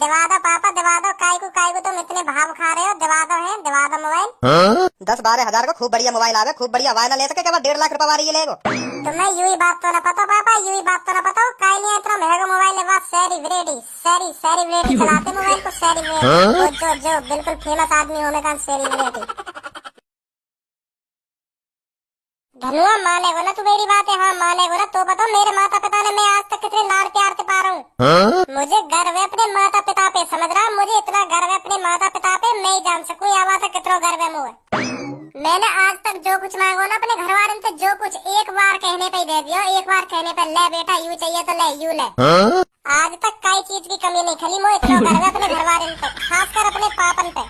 दिवा दो पापा, दिवा दो। काय को तुम इतने भाव खा रहे हो? दिवा दो है, दिवा दो मोबाइल। 10-12 हजार का खूब बढ़िया मोबाइल आवे, खूब बढ़िया वायरल ले सके क्या? 1.5 लाख रुपया वाली ये लेगो। तुम्हें यू ही बात तो ना पता पापा, यू ही बात तो ना पता। काय नहीं इतना महंगा मोबाइल है, बस सैरी ब्रेडी चलाते मोबाइल को, सैरी ब्रेडी जो बिल्कुल फेमस आदमी होने का, सैरी ब्रेडी। धनुआ मानेगो ना तू मेरी बात है? हाँ मानेगो ना? तो बताओ मेरे माता पिता ने मैं आज तक कितने लाड़ प्यार से पा रहा हूँ। मुझे गर्व है अपने माता पिता पे, समझ रहा? मुझे इतना गर्व है अपने माता पिता पे, मैं ही जान सकूँ या बात है कितना गर्व है मुझे। मैंने आज तक जो कुछ मांगो ना अपने घर वाले से, जो कुछ एक बार कहने पे ही दे दिया, एक बार कहने पे ले बेटा यू चाहिए तो ले यू ले। आज तक कई चीज की कमी नहीं खली मुझे, इतना गर्व है अपने घर वाले पे, खासकर अपने पापन पे।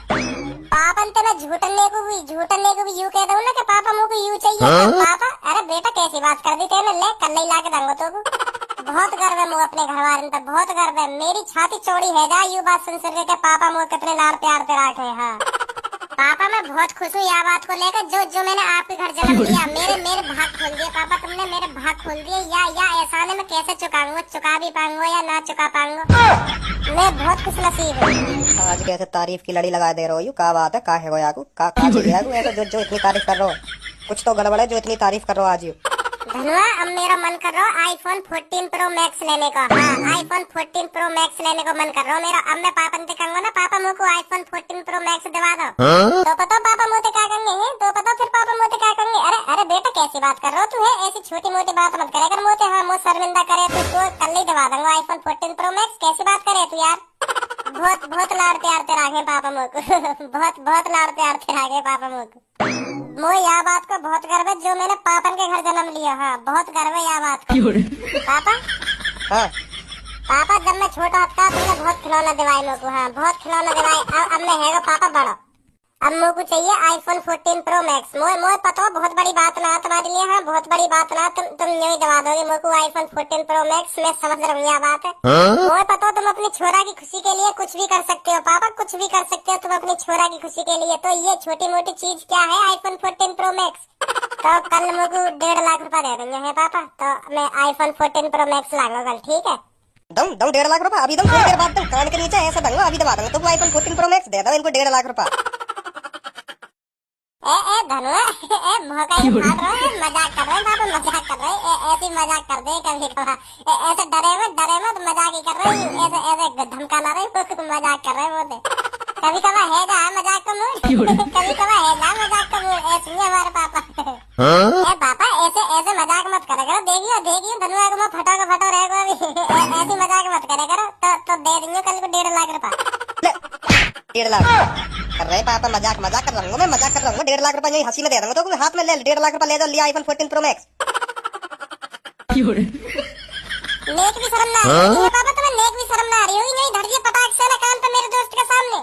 पापन पे मैं झूठने को भी यू कह दूँ ना कि पापा मुझको यू चाहिए। पापा अरे बेटा कैसी बात कर दी तेने, ले कल ही ला के दूंगा तो। बहुत गर्व है मुझे अपने घर वाले पे, बहुत गर्व है। मेरी छाती चौड़ी है जा यू बात सुन सके के पापा मुझे कितने लाड़ प्यार से रखे। हाँ पापा मैं बहुत खुश हूँ यह बात को लेकर, जो मैंने आपके घर जन्म लिया, मेरे भाग खोल दिए पापा तुमने, मेरे भाग खोल दिए। या एहसाने में कैसे चुकाऊंगा, चुका भी पाऊंगा या ना चुका पाऊंगा, मैं बहुत खुश नसीब हूँ। आज कैसे तारीफ की लड़ी लगा दे रहे हो? का बात है? का है याकू? का ऐसा जो इतनी तारीफ कर रहे हो? कुछ तो गड़बड़ है जो इतनी तारीफ कर रहे हो आज यू। धनुआ अब मेरा मन कर रहा है आईफोन 14 प्रो मैक्स लेने का। हाँ आईफोन 14 प्रो मैक्स लेने को मन कर रहा हूँ मेरा। अब मैं पापा से कहूंगा ना पापा मुझको आईफोन 14 प्रो मैक्स दिवा दो, तो पता पापा मुझे क्या कहेंगे? तो पता फिर पापा मुझे क्या कहेंगे? अरे बेटा कैसी बात कर रहा हो तू? है ऐसी छोटी मोटी बात मत करे कर मुझे। हाँ मुझे शर्मिंदा करे तो कल ही दिवा दूंगा आईफोन 14 प्रो मैक्स। कैसी बात करे तू यार? बहुत लाड़ प्यार से रखे पापा मुझको बहुत लाड़ प्यार से रखे पापा मुझको। मुझे यह बात को बहुत गर्व है जो मैंने पापन के घर जन्म लिया। हाँ बहुत गर्व है यह बात को। पापा हाँ पापा जब मैं छोटा था तुमने बहुत खिलौना दिवाई मुझको। हाँ बहुत खिलौना दिवाई। अब मैं है पापा बड़ा, अब मुझको चाहिए आईफोन 14 प्रो मैक्स। मोए पता बहुत बड़ी बात ना तुम्हारे लिए। हाँ बहुत बड़ी बात ना, तुम यही दवा दोगे मुझको आईफोन 14 प्रो मैक्स। मैं समझ रहा हूँ यह बात है। मोए पता तुम अपनी छोरा की खुशी के लिए कुछ भी कर सकते हो पापा, कुछ भी कर सकते हो तुम अपनी छोरा की खुशी के लिए। तो ये छोटी मोटी चीज क्या है आईफोन 14 प्रो मैक्स? तो कल मुझको 1.5 लाख रुपया दे देंगे है पापा, तो मैं आईफोन 14 प्रो मैक्स लाऊंगा कल, ठीक है? दम 1.5 लाख रुपया अभी? थोड़ी देर बाद कान के नीचे ऐसा दूंगा, अभी दबा दूंगा तो आईफोन 14 प्रो मैक्स दे दो इनको 1.5 लाख रुपया। ए धनुआ भौकाई भाग रहा है, मजाक कर रहे हैं पापा, मजाक कर रहे हैं। ऐसे मजाक कर दे कभी कभार, ऐसे डरे मत मजाक ही कर रहे हैं। ऐसे धमकाना रहे मजाक कर रहे हैं। कभी कभार है जा मजाक का मूड, कभी कभार है जा मजाक का मूड। ऐसे ही हमारे पापा। ए पापा ऐसे मजाक मत करे करो। देखियो धनुआ को मैं फटो रहेगा अभी। ऐसी मजाक मत करे करो तो दे देंगे कल को 1.5 लाख रुपया। 1.5 लाख कर रहे पापा? मजाक कर रहा हूँ मैं, मजाक कर रहा हूँ। 1.5 लाख रुपया यही हंसी में दे दूंगा तो हाथ में ले 1.5 लाख रुपया ले जाओ, लिया आईफोन 14 प्रो मैक्स। नेक भी शर्म ना आ रही है पापा तुम्हें? नेक भी शर्म ना आ रही होगी? नहीं धर दिए पटाख से ना कान पे मेरे दोस्त के सामने।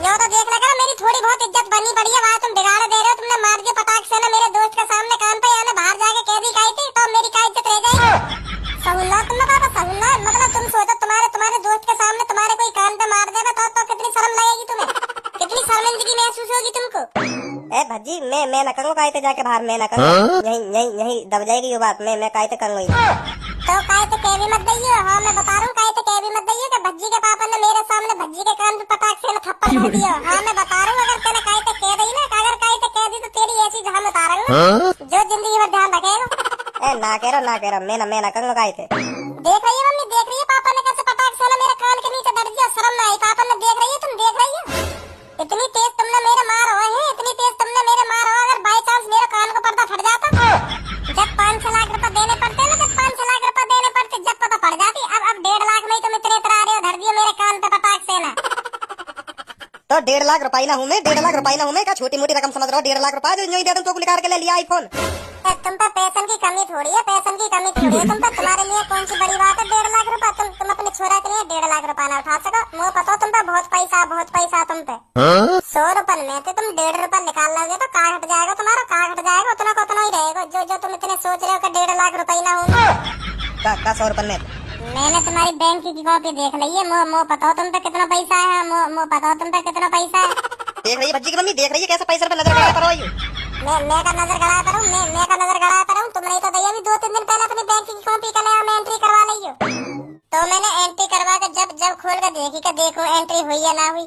यो तो देख लगा मेरी थोड़ी बहुत इज्जत बनी पड़ी है, वहाँ तुम बिगाड़ दे रहे हो। तुमने मार दिया पटाख से ना मेरे दोस्त के सामने कान पे, या बाहर जाके कह दी काई थी तो मेरी क्या इज्जत रह जाएगी? सहुल्ला तुम पापा सहुल्ला, मतलब तुम सोचो तुम्हारे दोस्त के सामने तुम्हारे कोई कान पे मार देगा तो कितनी शर्म लगेगी तुम्हें, कितनी शर्मिंदगी महसूस होगी तुमको? ए भज्जी मैं न करूँ कायते जाके बाहर, मैं न करूँ। यही दब जाएगी ये बात। मैं कायते करूँगा तो कायते कह भी मत दइयो। हाँ मैं बता रहा हूँ कायते कह भी मत दइयो कि भज्जी के पापा ने मेरे सामने भज्जी के कान पे पटाख से थप्पड़ मार दिया। हाँ मैं बता रहा हूँ अगर तेने कायते कह दी ना, अगर कायते कह दी तो तेरी ऐसी जहाँ बता रहा हूँ जो जिंदगी भर ध्यान रखेगा। ए ना कह रहा मैं न करूँगा कायते। देख रही है मम्मी, देख रही है पापा ने कैसे पटाख से मेरे कान के नीचे धर दिया। शर्म ना आई पापा ने? देख रही है तुम, देख रही है? इतनी तेज तुमने मेरे मार हुए हैं, इतनी तेज तुमने मेरे मार हुआ। अगर बाई चांस मेरे कान को पर्दा फट जाता जब 5-6 लाख रुपए देने पड़ते ना, जब 5-6 लाख रुपए देने पड़ते जब पता पड़ जाती। अब 1.5 लाख में तुम इतने इतरा रहे हो, धर दियो मेरे कान पे पटाख से ना। तो 1.5 लाख रुपया ना हूँ मैं, 1.5 लाख रुपया ना हूँ मैं। क्या छोटी मोटी रकम समझ रहा हो? 1.5 लाख रुपया जो दे दूं तो निकाल के ले लिया आईफोन। तुम पे पैसन की कमी थोड़ी है, पैसन की कमी थोड़ी है तुम पे। तुम्हारे लिए कौन सी बड़ी बात है 1.5 लाख रुपया? तुम अपने छोरा के लिए 1.5 लाख रुपया ना उठा सको? मुझे पता तुम पे बहुत पैसा तुम पे। 100 रुपए में थे तुम 1.5 रुपया निकाल लोगे तो कहाँ हट जाएगा तुम्हारा? कहाँ हट जाएगा? उतना को उतना ही रहेगा जो तुम इतने सोच रहे हो कि 1.5 लाख रुपये ना होंगे। 100 रुपये में मैंने तुम्हारी बैंक की कॉपी देख ली है। मो पता तुम पे कितना पैसा है? मो पता तुम पे कितना पैसा है? देख रही है भज्जी की मम्मी, देख रही है कैसे पैसे पे नजर गड़ा पर हो। मैं का नजर गड़ा पर हूँ, मैं का नजर गड़ा पर हूँ। तुम नहीं तो भैया भी 2-3 दिन पहले अपनी बैंक की कॉपी का नया एंट्री करवा ली हो। तो मैंने एंट्री करवा के जब जब खोल कर देखी कि देखो एंट्री हुई या ना हुई,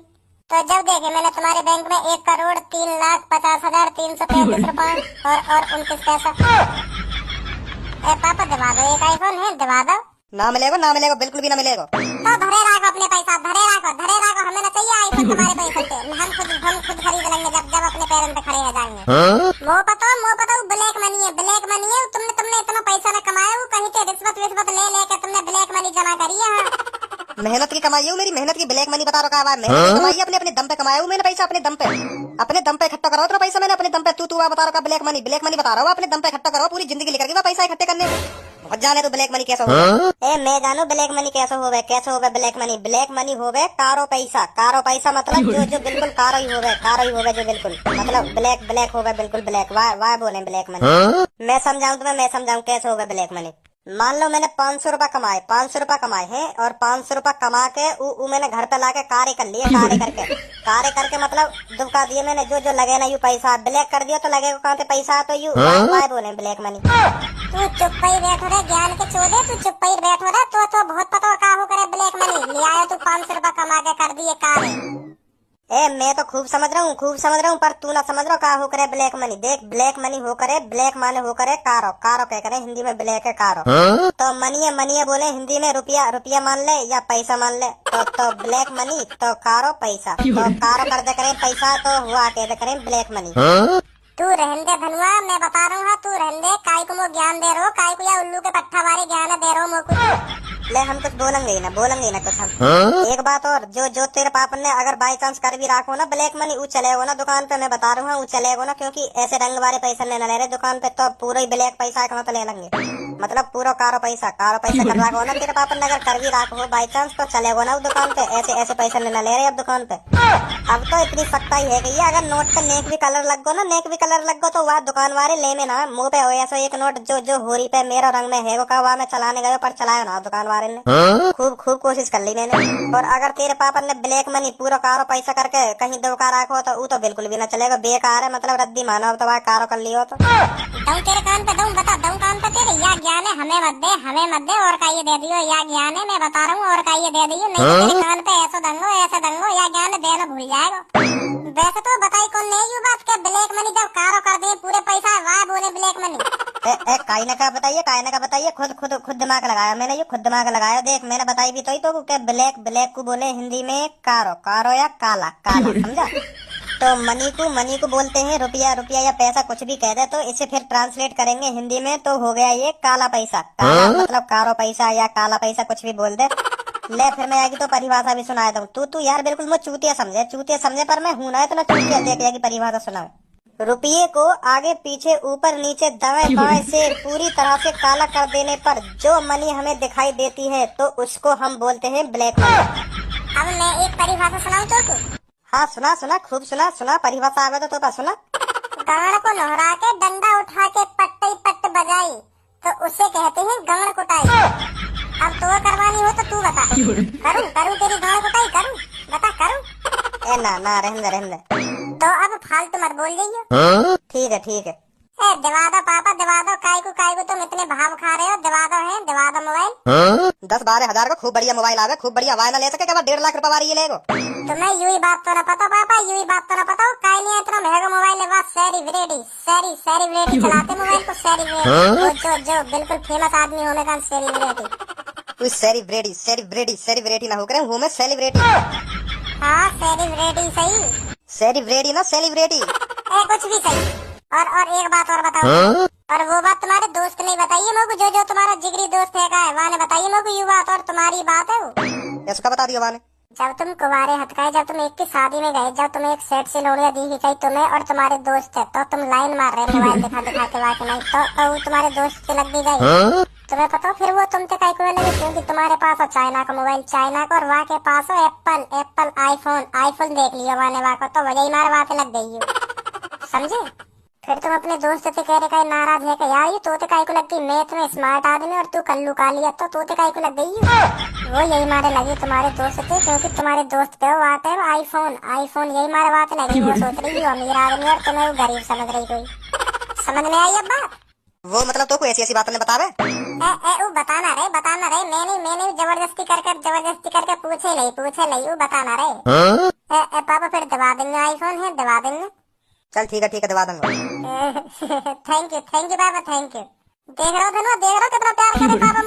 तो जब देखे मैंने तुम्हारे बैंक में 1,03,50,335 रुपए और 29 पैसा। पापा दबा दो, एक आईफोन है, दबा दो। ना मिलेगा, ना मिलेगा, बिल्कुल भी ना मिलेगा। तो धरे राखो अपने पैसा, धरे राखो, धरे राखो। हमें ना चाहिए आईफोन तुम्हारे पैसे से। हम खुद खरीद लेंगे जब जब अपने पैरों पे खड़े हो जाएंगे। वो पता ब्लैक मनी है, ब्लैक मनी है। तुमने इतना पैसा ना कमाया, वो कहीं के रिश्वत विश्वत ले लेके तुमने ब्लैक मनी जमा करी है। मेहनत की कमाई है मेरी, मेहनत की ब्लैक मनी बता रहा है। मेहनत की कमाई है, अपने अपने दम पे कमाया हूँ मैंने पैसा, अपने दम पे इकट्ठा करो तो पैसा मैंने अपने दम पे। तू बता रहा ब्लैक मनी बता रहा हूँ, अपने दम पे इकट्ठा करो। पूरी जिंदगी लेकर के पैसा इकट्ठे करने में बहुत जाने। तो ब्लैक मनी कैसे हो? मैं जानू ब्लैक मनी कैसे हो ब्लैक मनी हो गए कारो पैसा मतलब जो बिल्कुल कारो ही हो गए जो बिल्कुल मतलब ब्लैक हो गए, बिल्कुल ब्लैक। वाह बोले ब्लैक मनी। मैं समझाऊं कैसे हो गए ब्लैक मनी। मान लो मैंने 500 रुपए कमाए हैं, और 500 रुपए कमा के मैंने घर पे लाके कार्य कर लिए। कार्य करके मतलब दुबका दिए मैंने, जो लगे ना यू पैसा ब्लैक कर दिया तो लगेगा कहाँ पे पैसा, तो यू वाह बोले ब्लैक मनी। तू चुप ही बैठो रे ज्ञान के चोदे, तू चुप ही बैठो रे। तो बहुत पता का हो करे ब्लैक मनी ले आया तू 500 रुपए कमा के कर दिए कार्य। मैं तो खूब समझ रहा हूँ, पर तू ना समझ रहा का हो करे ब्लैक मनी। देख ब्लैक मनी हो करे, ब्लैक माने हो करे कारो कह करे हिंदी में, ब्लैक है कारो। तो मनी बोले हिंदी में रुपया मान ले या पैसा मान ले। तो ब्लैक मनी तो कारो पैसा, तो कारो कर दे करें पैसा, तो हुआ कह दे करें ब्लैक मनी। तू रहने दे धनुआ, मैं बता रहा हूँ, तू रहने दे। काय को ज्ञान दे रहो, काय को या उल्लू के पट्टा वाले ज्ञान दे रहो मोको। ले हम कुछ बोलेंगे ही ना कुछ हम। एक बात और, जो तेरे पापा ने अगर बाई चांस कर भी रखो ना ब्लैक मनी, वो चलेगा ना दुकान पे। मैं बता रहा हूँ वो चलेगा ना, क्योंकि ऐसे रंग वाले पैसे लेना ले रहे दुकान पे, तो पूरा ही ब्लैक पैसा तो ले लेंगे। मतलब पूरा कारो पैसा कर रखो ना तेरे पापा ने, अगर कर भी रखो बाई चांस, तो चलेगा ना वो दुकान पे। ऐसे पैसे लेना ले रहे अब दुकान पे। अब तो इतनी सख्ताई है कि अगर नोट पे नेक भी कलर लग गो तो वह दुकान वाले ले में ना मुंह पे हो ऐसा एक नोट जो होरी पे मेरा रंग में है वो का, वह मैं चलाने गए पर चलाया ना दुकान वाले ने। खूब कोशिश कर ली मैंने। और अगर तेरे पापा ने ब्लैक मनी पूरा कारो पैसा करके कहीं दौका रखो तो वो तो बिल्कुल भी ना चलेगा, बेकार है। मतलब रद्दी मानो तो वह कारो कर लियो तो तेरे कान पे बता कान पे तेरे या ज्ञान है। हमें मत दे और का ये दे दियो, या ज्ञान है मैं बता रहा हूँ, और का ये दे दियो। नहीं तो तेरे कान पे ऐसा दंगो या ज्ञान देना भूल जाएगा। वैसे तो बताई कौन नहीं ये बात के ब्लैक मनी जब कारो कर दे पूरे पैसा, वाह बोले ब्लैक मनी। कायने का बताइए, खुद दिमाग लगाया मैंने, ये खुद दिमाग लगाया। देख मैंने बताई भी तो ब्लैक को बोले हिंदी में कारो या काला समझा। तो मनी को बोलते हैं रुपया या पैसा, कुछ भी कह दे। तो इसे फिर ट्रांसलेट करेंगे हिंदी में तो हो गया ये काला पैसा। मतलब कारो पैसा या काला पैसा कुछ भी बोल दे। ले फिर मैं आगे तो परिभाषा भी सुनाया था। तू यार बिल्कुल मुझे चूतिया समझे, पर मैं हूं ना इतना चूतिया। देख परिभाषा सुना। रुपये को आगे पीछे ऊपर नीचे दाएं बाएं से पूरी तरह से काला कर देने पर जो मनी हमें दिखाई देती है तो उसको हम बोलते हैं ब्लैक मनी। अब मैं एक परिभाषा सुनाऊं तो? हाँ सुना खूब सुना परिभाषा आवे तो बस सुना। गाड़ को लहरा के डंडा उठा के पट्ट बजाई तो उसे कहते हैं गाड़ कुटाई। अब तो करवानी हो तो तू बता। करूं तेरी गाड़ कुटाई करूं? बता करूं? ना रहने दे। तो अब फालतू मत बोल जाइए। ठीक है। दिवा दो पापा, दिवा दो। काय को तुम इतने भाव खा रहे हो? दिवा दो मोबाइल। 10-12 हजार का खूब बढ़िया मोबाइल आवे, खूब बढ़िया वायरल ले सके। क्या 1.5 लाख रुपए वाली ये लेगो? तुम्हें यूं ही बात तो ना पता पापा, काय नहीं इतना महंगा मोबाइल है। बस सेरी ब्रेडी चलाते मोबाइल को। जो बिल्कुल फेमस आदमी होने का सेलिब्रिटी। सेलिब्रिटी ना हो करे हूँ मैं सेलिब्रिटी। हाँ सेलिब्रिटी सही, सेलिब्रिटी ना सेलिब्रिटी कुछ भी सही। और एक बात और बताओ। और वो बात तुम्हारे दोस्त ने बताइए मेरे को, जो तुम्हारा जिगरी दोस्त है का है वहाँ ने बताइए मेरे को ये बात, और तुम्हारी बात है वो इसका बता दिया वाने। जब तुम कुंवारे हथकाए, जब तुम एक की शादी में गए, जब तुम एक सेट से लोड़िया दी गई तुम्हें और तुम्हारे दोस्त है, तो तुम लाइन मार रहे मोबाइल दिखा के वाके नहीं, तो वो तुम्हारे दोस्त से लग दी गई। तुम्हें पता फिर वो तुमसे कई को लगी, क्योंकि तुम्हारे पास हो चाइना का मोबाइल, चाइना का, और वहाँ के पास हो एप्पल आईफोन देख लिया वाने वहाँ को, तो वजह ही मारे वहाँ लग गई हो, समझे। फिर तुम अपने दोस्त से कह रहे का नाराज है कि यार ये तोते काय को लग गई, मैं तुम्हें स्मार्ट आदमी और तू कल्लू काली है, तो तोते काय को लग गई। वो यही मारे लगी तुम्हारे दोस्त से, क्योंकि तुम्हारे दोस्त पे वो आते है आईफोन यही मारे बात लगी। वो सोच रही हो अमीर आदमी और तुम्हें वो गरीब समझ रही कोई। समझ में आई अब बात? वो मतलब तो कोई ऐसी ऐसी बातें बतावे। वो बताना रे मैं नहीं जबरदस्ती करके पूछे लई वो बताना रे। पापा फिर दबा देंगे, आईफोन है दबा देंगे। चल ठीक है दबा दूंगा। थैंक यू पापा, थैंक यू। देख रहे हो धनुआ, देख रहे हो कितना प्यार करे पापा